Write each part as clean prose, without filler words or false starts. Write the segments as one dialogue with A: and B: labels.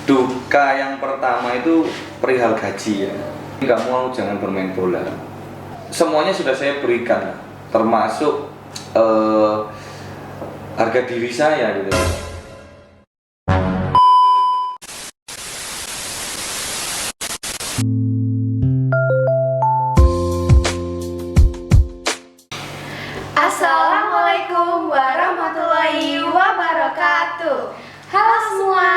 A: Duka yang pertama itu perihal gaji ya. Kamu jangan bermain bola. Semuanya sudah saya berikan, termasuk harga diri saya gitu.
B: Assalamualaikum warahmatullahi wabarakatuh. Halo semua,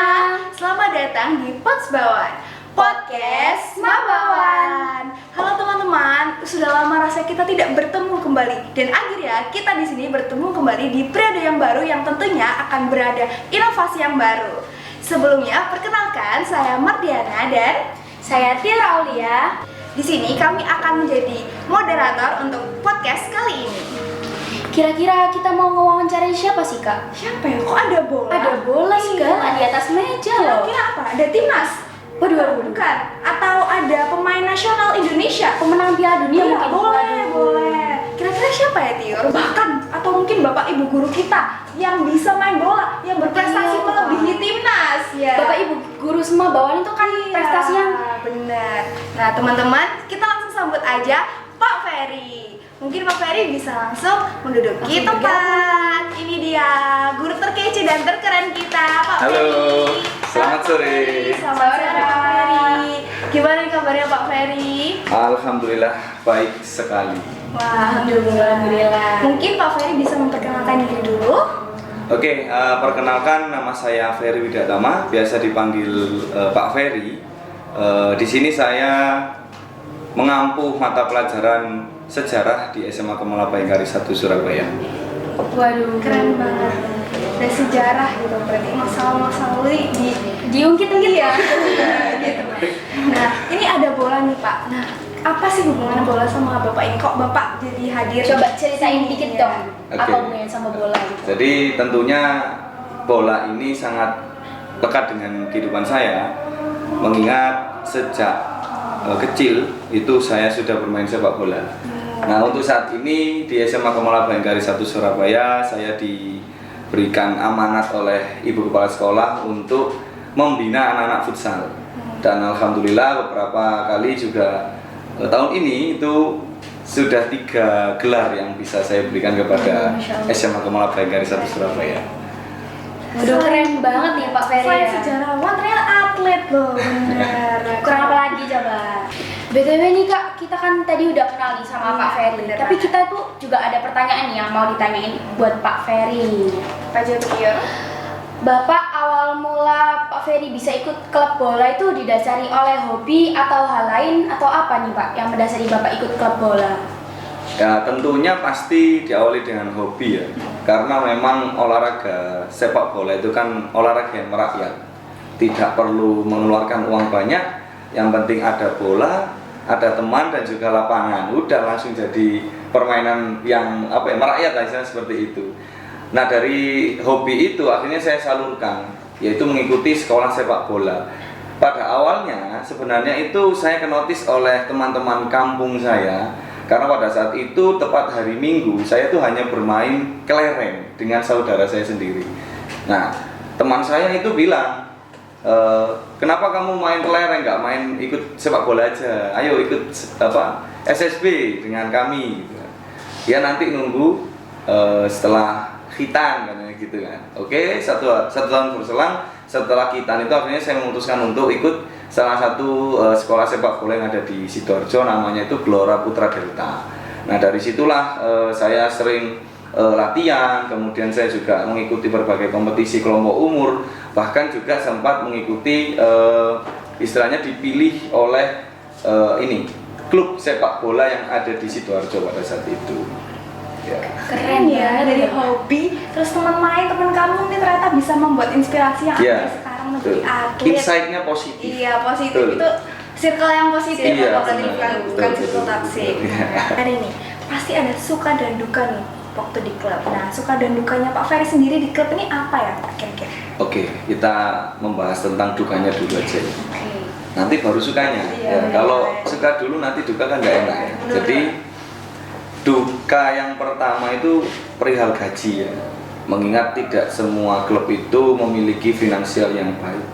B: selamat datang di Potsbawan Podcast Mabawan. Halo teman-teman, sudah lama rasanya kita tidak bertemu kembali dan akhirnya kita di sini bertemu kembali di periode yang baru yang tentunya akan berada inovasi yang baru. Sebelumnya perkenalkan, saya Mardiana dan
C: Saya Tiara Aulia.
B: di sini kami akan menjadi moderator untuk podcast kali ini.
C: Kira-kira kita mau ngewawancarai siapa sih, Kak?
B: Siapa ya? Kok ada bola?
C: Ada bola segala di atas meja loh.
B: Kira-kira apa? Ada timnas?
C: Waduh.
B: Bukan. Atau ada pemain nasional Indonesia?
C: Pemenang Piala Dunia
B: Iya,
C: mungkin.
B: boleh,
C: Waduh.
B: boleh. Kira-kira siapa ya, Tior? Bahkan atau mungkin bapak ibu guru kita yang bisa main bola, yang berprestasi
C: Iya.
B: melebihi timnas. Ya.
C: Bapak Ibu guru semua bawaan itu kan
B: Iya,
C: prestasinya.
B: benar. Nah, teman-teman, kita langsung sambut aja Pak Ferry. Mungkin Pak Ferry bisa langsung menduduki
C: Langsung
B: tempat. Ini dia guru terkece dan terkeren kita, Pak
A: Halo,
B: Ferry.
A: selamat sore.
B: Selamat sore, Pak Ferry. Gimana nih kabarnya Pak Ferry?
A: Alhamdulillah baik sekali.
B: Wah,
C: Alhamdulillah.
B: Mungkin Pak Ferry bisa memperkenalkan diri dulu.
A: Oke, perkenalkan nama saya Ferry Widatama, biasa dipanggil Pak Ferry. Di sini saya mengampu mata pelajaran sejarah di SMA Kemala Bayangkari 1 Surabaya.
C: Waduh,
B: Keren banget. Ada sejarah gitu, berarti masalah-masalah di
C: Diungkit-ungkit
B: ya.
C: ya.
B: Gitu. Nah, ini ada bola nih Pak. Nah, apa sih hubungannya bola sama Bapak ini? Kok Bapak jadi hadir?
C: Coba ceritain dikit
B: Iya.
C: dong.
A: Oke.
C: Apa hubungannya sama bola gitu?
A: Jadi tentunya bola ini sangat lekat dengan kehidupan saya, mengingat sejak kecil itu saya sudah bermain sepak bola. Nah, untuk saat ini di SMA Kemala Bayangkari 1 Surabaya saya diberikan amanat oleh Ibu Kepala Sekolah untuk membina anak-anak futsal. Dan alhamdulillah beberapa kali juga tahun ini itu sudah 3 gelar yang bisa saya berikan kepada
C: Masya Allah.
A: SMA Kemala Bayangkari 1 Surabaya.
C: Waduh, keren banget nih Pak Ferry.
B: Selain
C: ya.
B: sejarawan, ternyata atlet loh, bener.
C: Kurang apa lagi coba? BTW nih Kak, kita kan tadi udah kenal nih sama
B: Iya,
C: Pak Ferry.
B: bener
C: Tapi
B: banget.
C: kita tuh juga ada pertanyaan nih yang mau ditanyain buat Pak Ferry.
B: Pak Jatuh.
C: Bapak awal mula Pak Ferry bisa ikut klub bola itu didasari oleh hobi atau hal lain atau apa nih Pak yang mendasari Bapak ikut klub bola?
A: Ya tentunya pasti diawali dengan hobi ya. Karena memang olahraga sepak bola itu kan olahraga yang merakyat. Tidak perlu mengeluarkan uang banyak, yang penting ada bola, ada teman dan juga lapangan. Udah langsung jadi permainan yang merakyat lah istilahnya seperti itu. Nah, dari hobi itu akhirnya saya salurkan, yaitu mengikuti sekolah sepak bola. Pada awalnya sebenarnya itu saya kenotis oleh teman-teman kampung saya. Karena pada saat itu tepat hari Minggu saya tuh hanya bermain kelereng dengan saudara saya sendiri. Nah, teman saya itu bilang, kenapa kamu main kelereng, nggak main ikut sepak bola aja? Ayo ikut SSB dengan kami. Ya nanti nunggu setelah khitan katanya gitu kan. Oke, satu tahun berselang setelah khitan itu akhirnya saya memutuskan untuk ikut salah satu sekolah sepak bola yang ada di Sidoarjo, namanya itu Gelora Putra Delta. Nah, dari situlah saya sering latihan, kemudian saya juga mengikuti berbagai kompetisi kelompok umur, bahkan juga sempat mengikuti istilahnya dipilih oleh klub sepak bola yang ada di Sidoarjo pada saat itu. Ya.
B: Keren ya, dari hobi terus teman main, teman kamu ini ternyata bisa membuat inspirasi yang
A: Iya,
B: ada sekarang menjadi
A: betul.
B: atlet.
A: Insight-nya positif.
B: Iya, positif.
A: Betul.
B: Itu circle yang positif
A: Iya,
B: atau berarti
A: benar.
B: bukan
A: Betul,
B: circle
A: betul,
B: toxic.
A: betul.
B: Hari ini pasti ada suka dan duka nih waktu di klub. Nah, suka dan dukanya Pak Ferry sendiri di klub ini apa ya Pak kira-kira?
A: Oke, kita membahas tentang dukanya dulu aja.
B: Oke.
A: Nanti baru sukanya.
B: Iya,
A: Ya, kalau
B: iya.
A: suka dulu nanti duka kan nggak enak ya.
B: Benar.
A: Jadi duka yang pertama itu perihal gaji ya. Mengingat tidak semua klub itu memiliki finansial yang baik.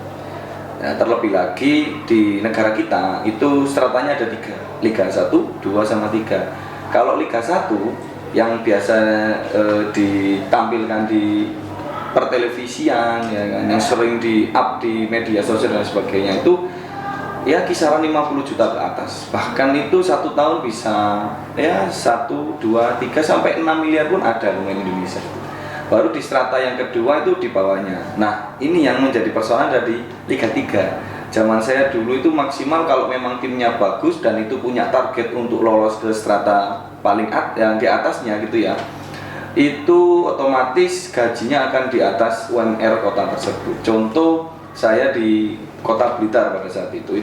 A: Nah, terlebih lagi di negara kita itu stratanya ada 3, Liga 1, 2, sama 3. Kalau Liga 1 yang biasa ditampilkan di pertelevisian ya kan, yang sering di up di media sosial dan sebagainya itu ya kisaran 50 juta ke atas. Bahkan itu 1 tahun bisa ya 1, 2, 3 sampai 6 miliar pun ada pemain Indonesia. Baru di strata yang kedua itu di bawahnya. Nah, ini yang menjadi persoalan dari Liga 3. Zaman saya dulu itu maksimal kalau memang timnya bagus dan itu punya target untuk lolos ke strata paling yang di atasnya gitu ya. Itu otomatis gajinya akan di atas UMR kota tersebut. Contoh saya di Kota Blitar pada saat itu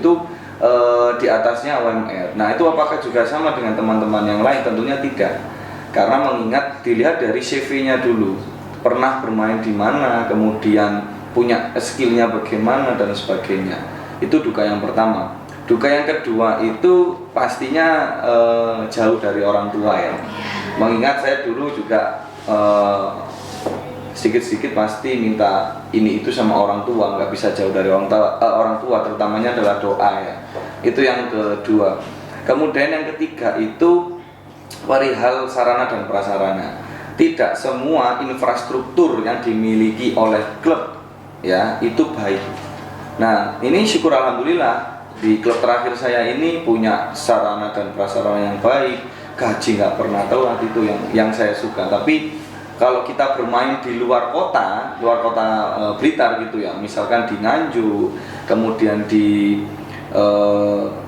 A: di atasnya UMR. Nah, itu apakah juga sama dengan teman-teman yang lain? Tentunya tidak. Karena mengingat dilihat dari CV-nya dulu, pernah bermain di mana, kemudian punya skill-nya bagaimana dan sebagainya. Itu duka yang pertama. Duka yang kedua itu pastinya jauh dari orang tua ya. Mengingat saya dulu juga sedikit-sedikit pasti minta ini itu sama orang tua, nggak bisa jauh dari orang tua, terutamanya adalah doa ya. Itu yang kedua. Kemudian yang ketiga itu perihal sarana dan prasarana. Tidak semua infrastruktur yang dimiliki oleh klub ya itu baik. Nah, ini syukur alhamdulillah di klub terakhir saya ini punya sarana dan prasarana yang baik, gaji nggak pernah telat, itu yang saya suka. Tapi kalau kita bermain di luar kota Blitar gitu ya, misalkan di Nganjuk, kemudian di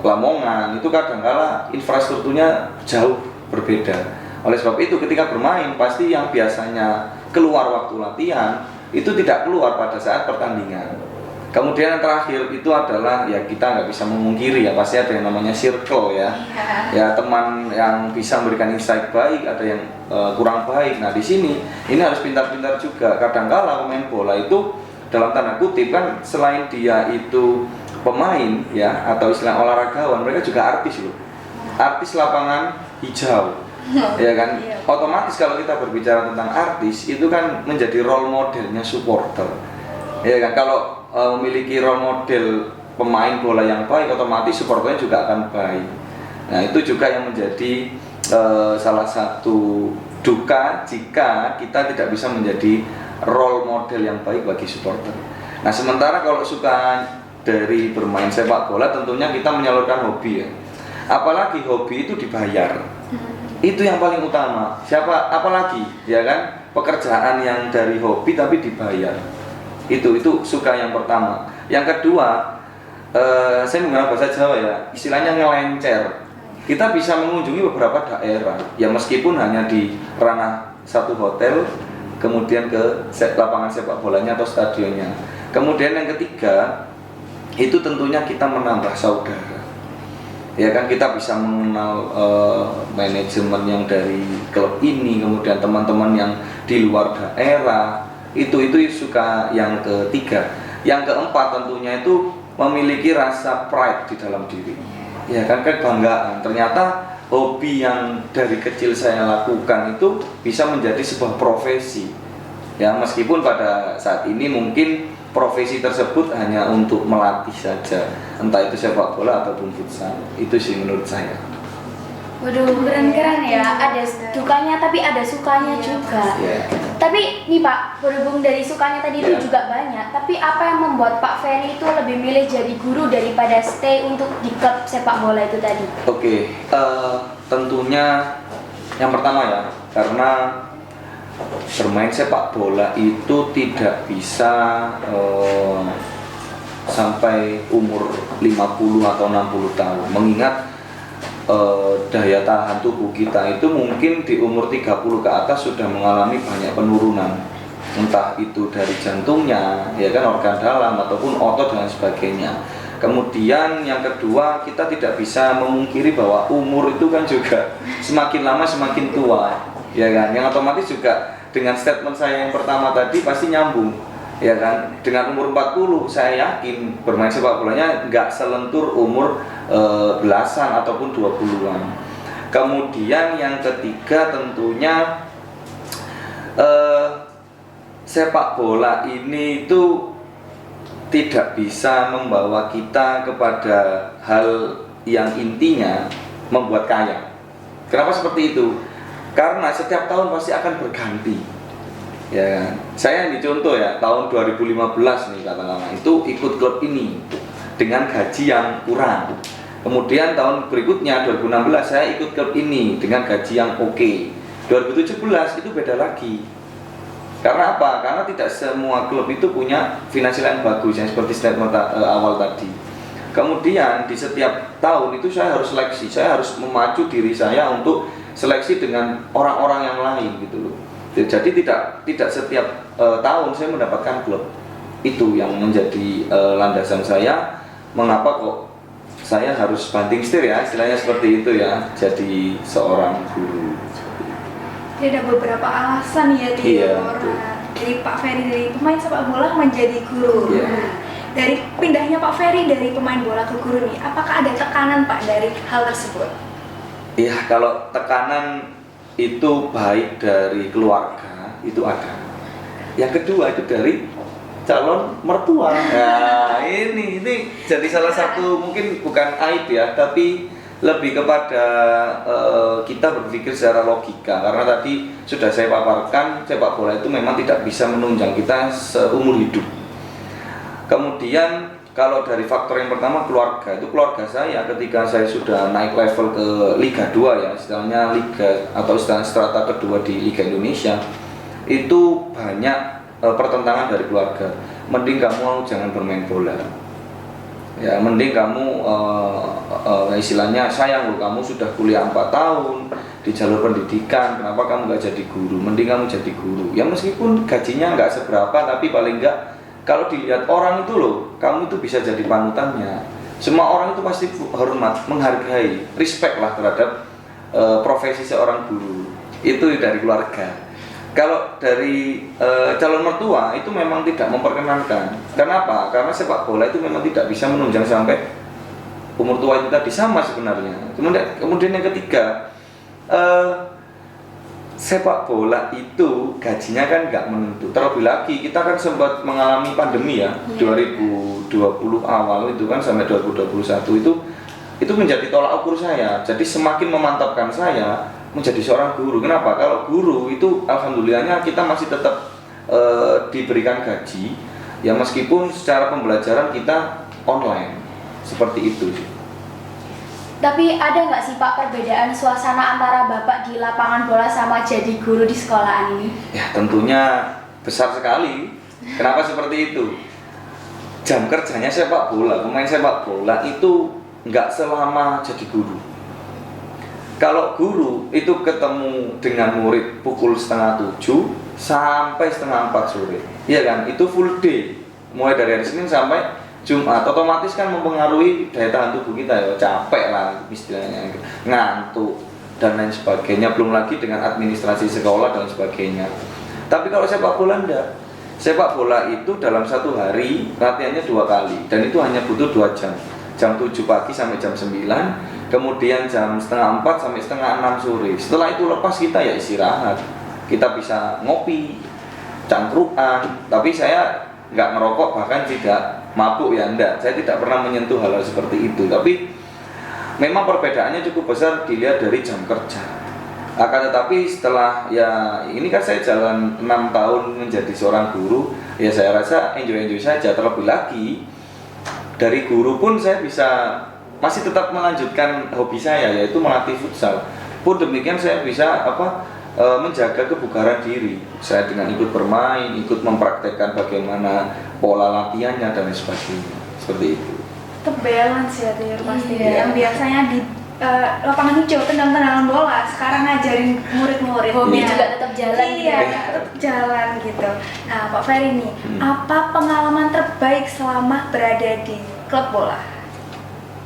A: Lamongan, itu kadang-kala infrastrukturnya jauh berbeda. Oleh sebab itu ketika bermain pasti yang biasanya keluar waktu latihan itu tidak keluar pada saat pertandingan. Kemudian yang terakhir itu adalah ya kita nggak bisa memungkiri ya, pasti ada yang namanya circle ya. Ya teman yang bisa memberikan insight baik, ada yang kurang baik. Nah di sini ini harus pintar-pintar juga. Kadang-kala pemain bola itu dalam tanda kutip kan selain dia itu pemain ya atau istilah olahragawan, mereka juga artis loh. Artis lapangan hijau. Ya kan, otomatis kalau kita berbicara tentang artis itu kan menjadi role modelnya supporter. Ya kan, kalau memiliki role model pemain bola yang baik, otomatis supporternya juga akan baik. Nah itu juga yang menjadi salah satu duka jika kita tidak bisa menjadi role model yang baik bagi supporter. Nah sementara kalau suka dari bermain sepak bola tentunya kita menyalurkan hobi ya. Apalagi hobi itu dibayar. Itu yang paling utama. Apalagi ya kan, pekerjaan yang dari hobi tapi dibayar. Itu suka yang pertama. Yang kedua, saya menggunakan bahasa Jawa ya, istilahnya ngelencer. Kita bisa mengunjungi beberapa daerah ya meskipun hanya di ranah satu hotel, kemudian ke lapangan sepak bolanya atau stadionnya. Kemudian yang ketiga, itu tentunya kita menambah saudara. Ya kan, kita bisa mengenal manajemen yang dari klub ini, kemudian teman-teman yang di luar daerah. Itu suka yang ketiga. Yang keempat tentunya itu memiliki rasa pride di dalam diri. Ya kan, kebanggaan. Ternyata hobi yang dari kecil saya lakukan itu bisa menjadi sebuah profesi. Ya, meskipun pada saat ini mungkin profesi tersebut hanya untuk melatih saja, entah itu sepak bola ataupun futsal. Itu sih menurut saya.
C: Waduh, keren-keren ya. Ada dukanya tapi ada sukanya juga. Tapi nih Pak, berhubung dari sukanya tadi itu juga banyak, tapi apa yang membuat Pak Ferry itu lebih milih jadi guru daripada stay untuk di klub sepak bola itu tadi?
A: Oke, tentunya yang pertama ya, karena bermain sepak bola itu tidak bisa sampai umur 50 atau 60 tahun. Mengingat daya tahan tubuh kita itu mungkin di umur 30 ke atas sudah mengalami banyak penurunan. Entah itu dari jantungnya, ya kan, organ dalam ataupun otot dan sebagainya. Kemudian yang kedua, kita tidak bisa memungkiri bahwa umur itu kan juga semakin lama semakin tua. Ya kan, yang otomatis juga dengan statement saya yang pertama tadi pasti nyambung, ya kan. Dengan umur 40 saya yakin bermain sepak bolanya nggak selentur umur belasan ataupun 20-an. Kemudian yang ketiga tentunya sepak bola ini itu tidak bisa membawa kita kepada hal yang intinya membuat kaya. Kenapa seperti itu? Karena setiap tahun pasti akan berganti. Ya, saya ini contoh ya, tahun 2015 nih katakanlah itu ikut klub ini dengan gaji yang kurang. Kemudian tahun berikutnya 2016 saya ikut klub ini dengan gaji yang oke. 2017 itu beda lagi. Karena apa? Karena tidak semua klub itu punya finansial yang bagus yang seperti statement awal tadi. Kemudian di setiap tahun itu saya harus seleksi, saya harus memacu diri saya untuk seleksi dengan orang-orang yang lain gitu loh. Jadi tidak setiap tahun saya mendapatkan klub. Itu yang menjadi landasan saya mengapa kok saya harus banting setir ya, istilahnya seperti itu ya, jadi seorang guru.
B: Jadi ada beberapa alasan ya Tio.
A: Iya,
B: Dari Pak Ferry dari pemain sepak bola menjadi guru.
A: Iya.
B: Dari pindahnya Pak Ferry dari pemain bola ke guru nih, apakah ada tekanan Pak dari hal tersebut?
A: Iya, kalau tekanan itu baik dari keluarga itu ada. Yang kedua itu dari calon mertua. Nah, ini jadi salah satu mungkin bukan aib ya, tapi lebih kepada kita berpikir secara logika. Karena tadi sudah saya paparkan, sepak bola itu memang tidak bisa menunjang kita seumur hidup. Kemudian kalau dari faktor yang pertama keluarga, itu keluarga saya ketika saya sudah naik level ke Liga 2 ya, istilahnya liga atau istilah strata kedua di Liga Indonesia, itu banyak pertentangan dari keluarga. Mending kamu jangan bermain bola. Ya, mending kamu istilahnya sayang loh, kamu sudah kuliah 4 tahun di jalur pendidikan, kenapa kamu nggak jadi guru? Mending kamu jadi guru. Ya meskipun gajinya nggak seberapa, tapi paling nggak kalau dilihat orang itu loh, kamu itu bisa jadi panutannya. Semua orang itu pasti hormat, menghargai, respect lah terhadap profesi seorang guru. Itu dari keluarga. Kalau dari calon mertua itu memang tidak memperkenankan. Kenapa? Karena sepak bola itu memang tidak bisa menunjang sampai umur tua itu tadi, sama sebenarnya. Kemudian yang ketiga, sepak bola itu gajinya kan nggak menentu. Terlebih lagi kita kan sempat mengalami pandemi ya, 2020 awal itu kan sampai 2021 itu menjadi tolak ukur saya. Jadi semakin memantapkan saya menjadi seorang guru. Kenapa? Kalau guru itu alhamdulillahnya kita masih tetap diberikan gaji ya, meskipun secara pembelajaran kita online seperti itu sih.
C: Tapi ada nggak sih Pak perbedaan suasana antara Bapak di lapangan bola sama jadi guru di sekolahan ini?
A: Ya tentunya besar sekali. Kenapa seperti itu? Jam kerjanya sepak bola, pemain sepak bola itu nggak selama jadi guru. Kalau guru itu ketemu dengan murid pukul 6:30 sampai 3:30 sore, iya kan? Itu full day, mulai dari hari Senin sampai Jumat. Otomatis kan mempengaruhi daya tahan tubuh kita ya, capek lah istilahnya, ngantuk dan lain sebagainya. Belum lagi dengan administrasi sekolah dan sebagainya. Tapi kalau sepak bola enggak. Sepak bola itu dalam satu hari latihannya 2 kali dan itu hanya butuh 2 jam. Jam 7 pagi sampai jam 9, kemudian jam 3:30 sampai 5:30 sore. Setelah itu lepas kita ya istirahat. Kita bisa ngopi, cangkruan, tapi saya nggak ngerokok, bahkan tidak mabuk ya, enggak. Saya tidak pernah menyentuh hal-hal seperti itu. Tapi memang perbedaannya cukup besar dilihat dari jam kerja. Akan tetapi setelah ya ini kan saya jalan 6 tahun menjadi seorang guru, ya saya rasa enjoy saja. Terlebih lagi dari guru pun saya bisa masih tetap melanjutkan hobi saya, yaitu melatih futsal. Pun demikian saya bisa menjaga kebugaran diri. Saya dengan ikut bermain, ikut mempraktekkan bagaimana pola latihannya dan sebagainya. Seperti itu.
B: Tetap balance ya Tio pasti.
C: Iya.
B: Yang biasanya di lapangan hijau tendang-tendangan bola, sekarang ngajarin murid-murid.
C: Hobi
B: Ya.
C: juga tetap jalan.
B: Iya, tetap jalan gitu. Nah, Pak Ferry nih, apa pengalaman terbaik selama berada di klub bola?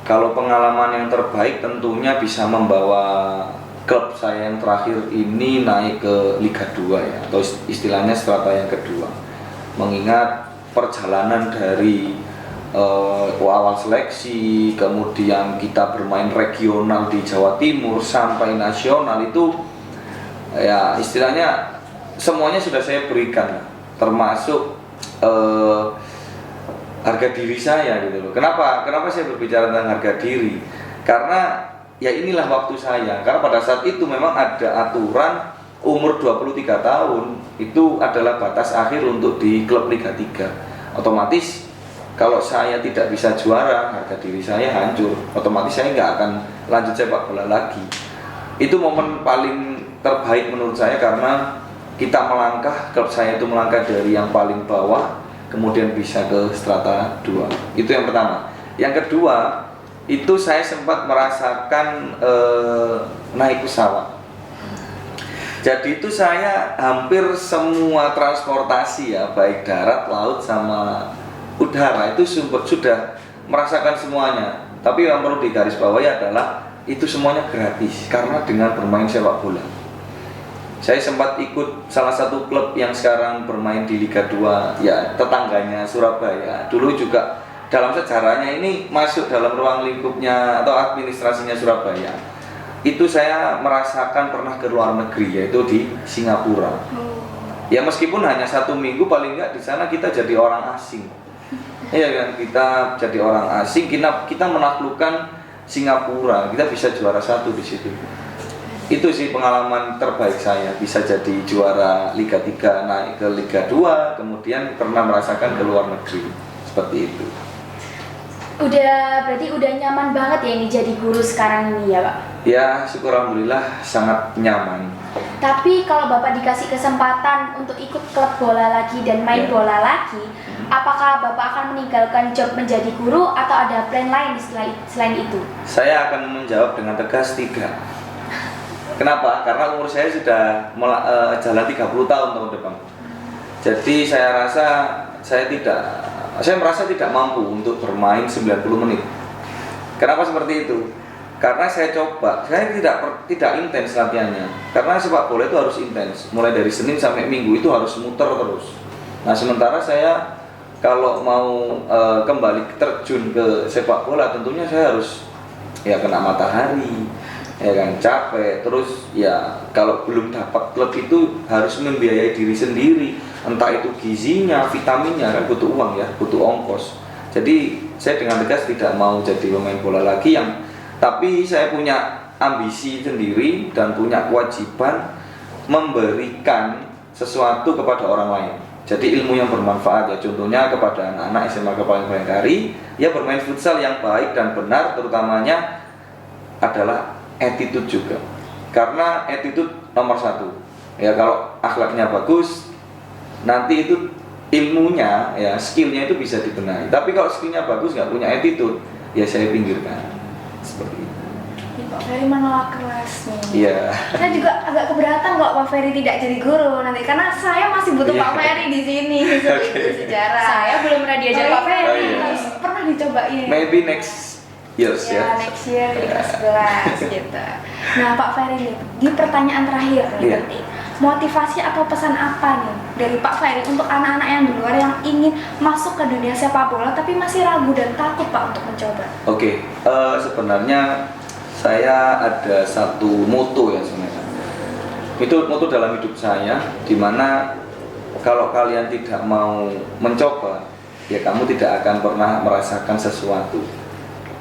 A: Kalau pengalaman yang terbaik tentunya bisa membawa klub saya yang terakhir ini naik ke Liga 2 ya, atau istilahnya strata yang kedua. Mengingat perjalanan dari awal seleksi, kemudian kita bermain regional di Jawa Timur sampai nasional, itu ya istilahnya semuanya sudah saya berikan, termasuk harga diri saya gitu loh. Kenapa saya berbicara tentang harga diri? Karena ya inilah waktu saya. Karena pada saat itu memang ada aturan umur 23 tahun itu adalah batas akhir untuk di klub Liga 3. Otomatis kalau saya tidak bisa juara, harga diri saya hancur. Otomatis saya nggak akan lanjut sepak bola lagi. Itu momen paling terbaik menurut saya karena kita melangkah, klub saya itu melangkah dari yang paling bawah kemudian bisa ke strata 2. Itu yang pertama. Yang kedua, itu saya sempat merasakan naik pesawat. Jadi itu saya hampir semua transportasi ya, baik darat, laut sama udara itu sudah merasakan semuanya. Tapi yang perlu digarisbawahi adalah itu semuanya gratis karena dengan bermain sepak bola. Saya sempat ikut salah satu klub yang sekarang bermain di Liga 2 ya, tetangganya Surabaya. Dulu juga dalam sejarahnya ini masuk dalam ruang lingkupnya atau administrasinya Surabaya. Itu saya merasakan pernah ke luar negeri, yaitu di Singapura. Ya meskipun hanya 1 minggu, paling enggak di sana kita jadi orang asing. Iya kan, kita jadi orang asing, kita menaklukkan Singapura, kita bisa juara 1 di situ. Itu sih pengalaman terbaik saya, bisa jadi juara Liga 3, naik ke Liga 2, kemudian pernah merasakan ke luar negeri, seperti itu.
C: Berarti udah nyaman banget ya ini jadi guru sekarang ini ya Pak?
A: Ya syukur alhamdulillah sangat nyaman.
C: Tapi kalau Bapak dikasih kesempatan untuk ikut klub bola lagi dan main bola lagi, apakah Bapak akan meninggalkan job menjadi guru atau ada plan lain selain itu?
A: Saya akan menjawab dengan tegas tidak. Kenapa? Karena umur saya sudah jalan 30 tahun tahun depan. Jadi saya merasa tidak mampu untuk bermain 90 menit. Kenapa seperti itu? Karena saya coba, saya tidak intens latihannya. Karena sepak bola itu harus intens. Mulai dari Senin sampai Minggu itu harus muter terus. Nah, sementara saya kalau mau kembali terjun ke sepak bola, tentunya saya harus ya kena matahari, ya kan, capek. Terus ya kalau belum dapat klub itu harus membiayai diri sendiri. Entah itu gizinya, vitaminnya, kan butuh uang ya, butuh ongkos. Jadi saya dengan tegas tidak mau jadi pemain bola lagi tapi saya punya ambisi sendiri dan punya kewajiban memberikan sesuatu kepada orang lain. Jadi ilmu yang bermanfaat ya, contohnya kepada anak-anak SMA Kepala Bayangkari, ya bermain futsal yang baik dan benar, terutamanya adalah attitude juga. Karena attitude nomor 1. Ya kalau akhlaknya bagus, nanti itu ilmunya ya, skillnya itu bisa dibenahi. Tapi kalau skillnya bagus nggak punya attitude, ya saya pinggirkan. Seperti itu.
B: Pak Ferry menolak keras nih.
A: Iya.
B: Saya juga agak keberatan kalau Pak Ferry tidak jadi guru nanti, karena saya masih butuh Pak Ferry di sini. Itu sejarah.
C: Saya belum pernah diajar Pak Ferry.
B: Harus pernah dicobain.
A: Maybe next years ya.
B: Next year di kelas 11 gitu. Nah Pak Ferry nih, di pertanyaan terakhir nih penting. Motivasi atau pesan apa nih dari Pak Ferry untuk anak-anak yang di luar yang ingin masuk ke dunia sepak bola tapi masih ragu dan takut Pak untuk mencoba?
A: Oke, sebenarnya saya ada satu moto ya sebenarnya. Itu moto dalam hidup saya, dimana kalau kalian tidak mau mencoba, ya kamu tidak akan pernah merasakan sesuatu,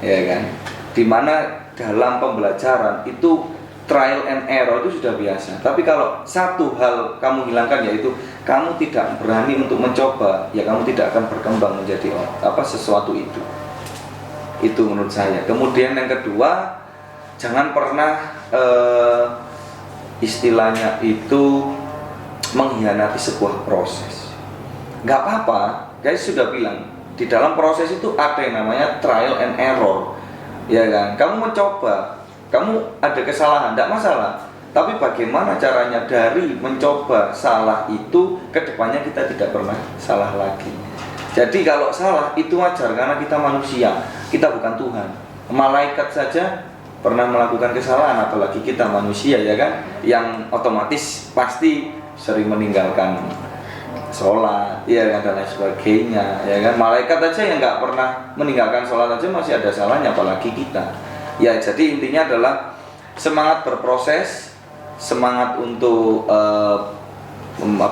A: ya kan? Dimana dalam pembelajaran itu trial and error itu sudah biasa. Tapi kalau satu hal kamu hilangkan, yaitu kamu tidak berani untuk mencoba, ya kamu tidak akan berkembang menjadi sesuatu itu. Itu menurut saya. Kemudian yang kedua, jangan pernah istilahnya itu mengkhianati sebuah proses. Nggak apa-apa, guys sudah bilang di dalam proses itu ada yang namanya trial and error, ya kan? Kamu mencoba, kamu ada kesalahan, tidak masalah. Tapi bagaimana caranya dari mencoba salah itu, kedepannya kita tidak pernah salah lagi. Jadi kalau salah itu wajar karena kita manusia, kita bukan Tuhan. Malaikat saja pernah melakukan kesalahan, apalagi kita manusia ya kan, yang otomatis pasti sering meninggalkan sholat, ya kan, dan lain sebagainya, ya kan. Malaikat aja yang nggak pernah meninggalkan sholat aja masih ada salahnya, apalagi kita. Ya, jadi intinya adalah semangat berproses, semangat untuk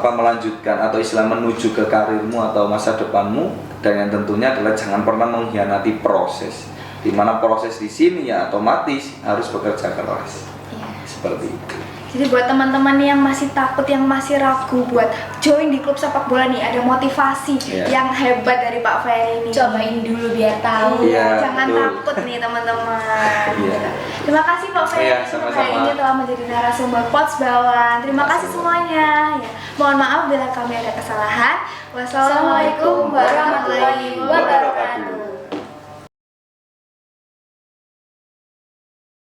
A: melanjutkan atau istilah menuju ke karirmu atau masa depanmu, dan yang tentunya adalah jangan pernah mengkhianati proses. Dimana proses di sini ya otomatis harus bekerja keras.
B: Iya.
A: Seperti itu.
B: Jadi buat teman-teman yang masih takut, yang masih ragu buat join di klub sepak bola nih, ada motivasi yang hebat dari Pak Ferry ini.
C: Cobain dulu biar tahu.
A: Iya,
B: Jangan
A: betul.
B: takut nih teman-teman.
A: Iya.
B: Terima kasih Pak Ferry
A: Iya,
B: untuk
A: sama-sama.
B: hari ini telah menjadi narasumber Pots Bawan. Terima kasih semuanya. Ya. Mohon maaf bila kami ada kesalahan. Wassalamualaikum warahmatullahi wabarakatuh.